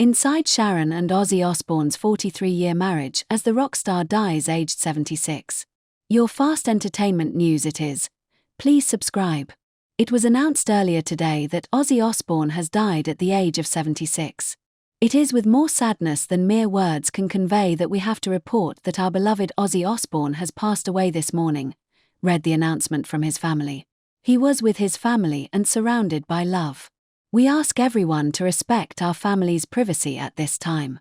Inside Sharon and Ozzy Osbourne's 43-year marriage as the rock star dies aged 76. Your fast entertainment news it is. Please subscribe. It was announced earlier today that Ozzy Osbourne has died at the age of 76. It is with more sadness than mere words can convey that we have to report that our beloved Ozzy Osbourne has passed away this morning, read the announcement from his family. He was with his family and surrounded by love. We ask everyone to respect our family's privacy at this time.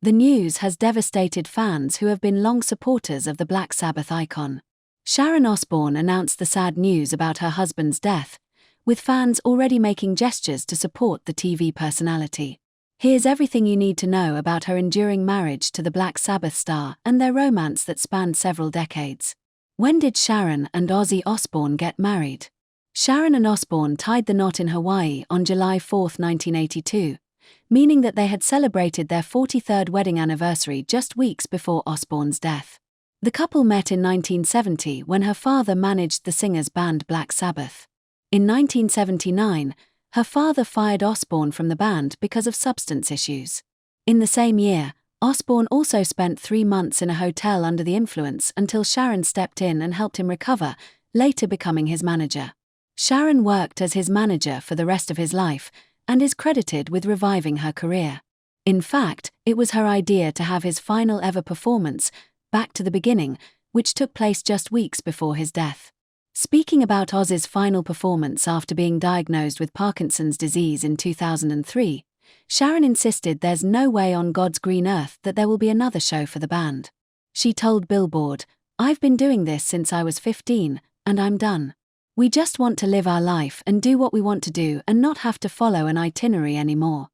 The news has devastated fans who have been long supporters of the Black Sabbath icon. Sharon Osbourne announced the sad news about her husband's death, with fans already making gestures to support the TV personality. Here's everything you need to know about her enduring marriage to the Black Sabbath star and their romance that spanned several decades. When did Sharon and Ozzy Osbourne get married? Sharon and Osbourne tied the knot in Hawaii on July 4, 1982, meaning that they had celebrated their 43rd wedding anniversary just weeks before Osbourne's death. The couple met in 1970 when her father managed the singer's band Black Sabbath. In 1979, her father fired Osbourne from the band because of substance issues. In the same year, Osbourne also spent 3 months in a hotel under the influence until Sharon stepped in and helped him recover, later becoming his manager. Sharon worked as his manager for the rest of his life and is credited with reviving her career. In fact, it was her idea to have his final ever performance, Back to the Beginning, which took place just weeks before his death. Speaking about Ozzy's final performance after being diagnosed with Parkinson's disease in 2003, Sharon insisted there's no way on God's green earth that there will be another show for the band. She told Billboard, "I've been doing this since I was 15, and I'm done. We just want to live our life and do what we want to do and not have to follow an itinerary anymore."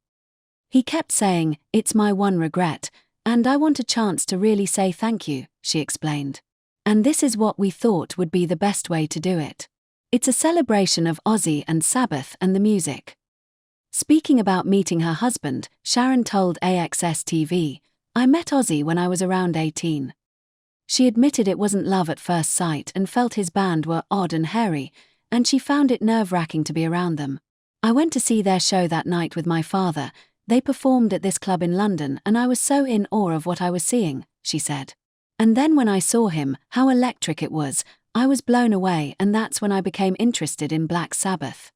He kept saying, "It's my one regret, and I want a chance to really say thank you," she explained. "And this is what we thought would be the best way to do it. It's a celebration of Ozzy and Sabbath and the music." Speaking about meeting her husband, Sharon told AXS TV, "I met Ozzy when I was around 18. She admitted it wasn't love at first sight and felt his band were odd and hairy, and she found it nerve-wracking to be around them. I went to see their show that night with my father. They performed at this club in London and I was so in awe of what I was seeing," she said. "And then when I saw him, how electric it was, I was blown away, and that's when I became interested in Black Sabbath."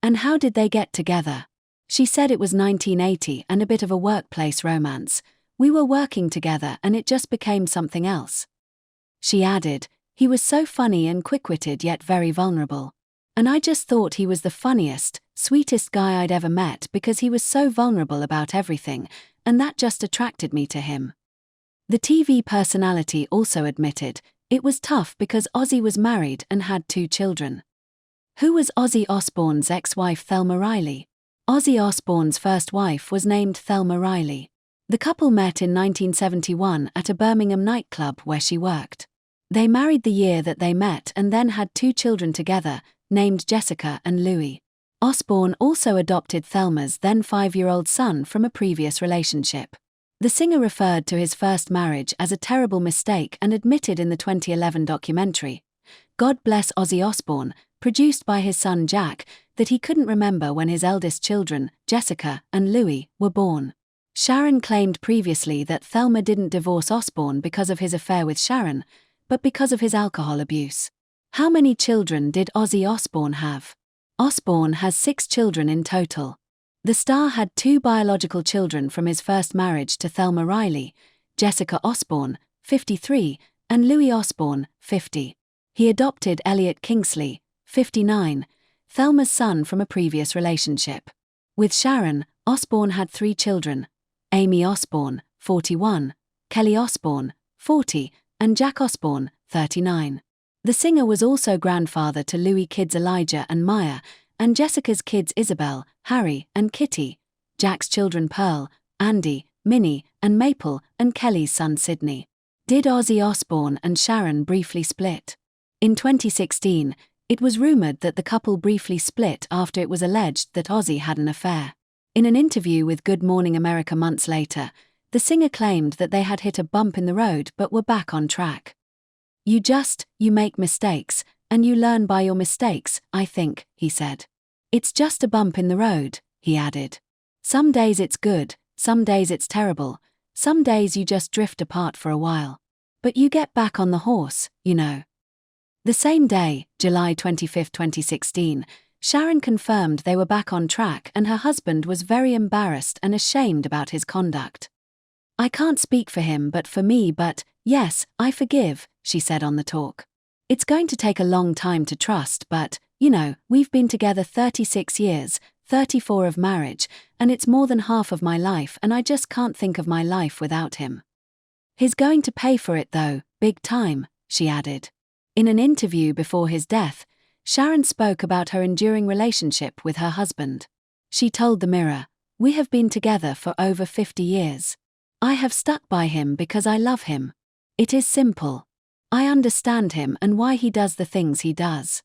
And how did they get together? She said it was 1980 and a bit of a workplace romance. "We were working together and it just became something else." She added, "He was so funny and quick-witted yet very vulnerable. And I just thought he was the funniest, sweetest guy I'd ever met because he was so vulnerable about everything, and that just attracted me to him." The TV personality also admitted, it was tough because Ozzy was married and had 2 children. Who was Ozzy Osbourne's ex-wife Thelma Riley? Ozzy Osbourne's first wife was named Thelma Riley. The couple met in 1971 at a Birmingham nightclub where she worked. They married the year that they met and then had 2 children together, named Jessica and Louis. Osbourne also adopted Thelma's then 5-year-old son from a previous relationship. The singer referred to his first marriage as a terrible mistake and admitted in the 2011 documentary, God Bless Ozzy Osbourne, produced by his son Jack, that he couldn't remember when his eldest children, Jessica and Louis, were born. Sharon claimed previously that Thelma didn't divorce Osbourne because of his affair with Sharon, but because of his alcohol abuse. How many children did Ozzy Osbourne have? Osbourne has 6 children in total. The star had 2 biological children from his first marriage to Thelma Riley, Jessica Osbourne, 53, and Louis Osbourne, 50. He adopted Elliot Kingsley, 59, Thelma's son from a previous relationship. With Sharon, Osbourne had 3 children, Amy Osbourne, 41, Kelly Osbourne, 40, and Jack Osbourne, 39. The singer was also grandfather to Louis' kids Elijah and Maya, and Jessica's kids Isabel, Harry, and Kitty, Jack's children Pearl, Andy, Minnie, and Maple, and Kelly's son Sydney. Did Ozzy Osbourne and Sharon briefly split? In 2016, it was rumored that the couple briefly split after it was alleged that Ozzy had an affair. In an interview with Good Morning America months later, the singer claimed that they had hit a bump in the road but were back on track. You make mistakes, and you learn by your mistakes, I think," he said. "It's just a bump in the road," he added. Some days it's good, some days it's terrible, some days you just drift apart for a while. But you get back on the horse, you know. The same day, July 25, 2016, Sharon confirmed they were back on track and her husband was very embarrassed and ashamed about his conduct. "I can't speak for him but for me, but yes, I forgive," she said on the talk. "It's going to take a long time to trust, but, you know, we've been together 36 years, 34 of marriage, and it's more than half of my life and I just can't think of my life without him. He's going to pay for it though, big time," she added. In an interview before his death, Sharon spoke about her enduring relationship with her husband. She told the Mirror, "We have been together for over 50 years. I have stuck by him because I love him. It is simple. I understand him and why he does the things he does."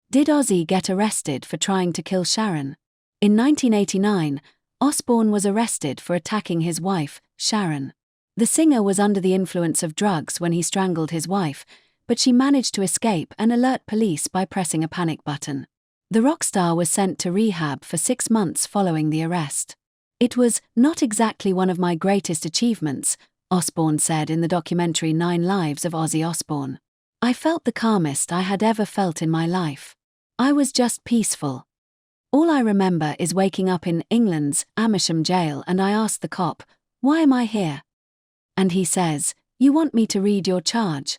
Did Ozzy get arrested for trying to kill Sharon? In 1989, Osbourne was arrested for attacking his wife, Sharon. The singer was under the influence of drugs when he strangled his wife, but she managed to escape and alert police by pressing a panic button. The rock star was sent to rehab for 6 months following the arrest. "It was not exactly one of my greatest achievements," Osbourne said in the documentary 9 Lives of Ozzy Osbourne. "I felt the calmest I had ever felt in my life. I was just peaceful. All I remember is waking up in England's Amersham jail and I asked the cop, 'Why am I here?' And he says, 'You want me to read your charge?'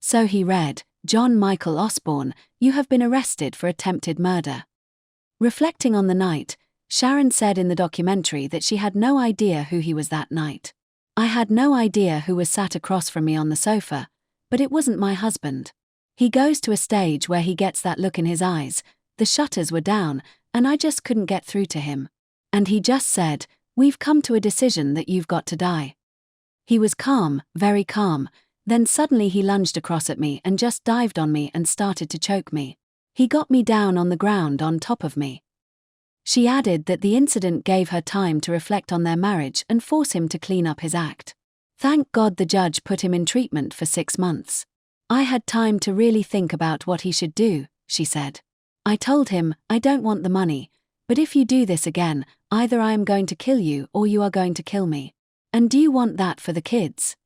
So he read, 'John Michael Osbourne, you have been arrested for attempted murder.'" Reflecting on the night, Sharon said in the documentary that she had no idea who he was that night. "I had no idea who was sat across from me on the sofa, but it wasn't my husband. He goes to a stage where he gets that look in his eyes, the shutters were down, and I just couldn't get through to him. And he just said, 'We've come to a decision that you've got to die.' He was calm, very calm, then suddenly he lunged across at me and just dived on me and started to choke me. He got me down on the ground on top of me." She added that the incident gave her time to reflect on their marriage and force him to clean up his act. "Thank God the judge put him in treatment for 6 months. I had time to really think about what he should do," she said. "I told him, 'I don't want the money, but if you do this again, either I am going to kill you or you are going to kill me. And do you want that for the kids?'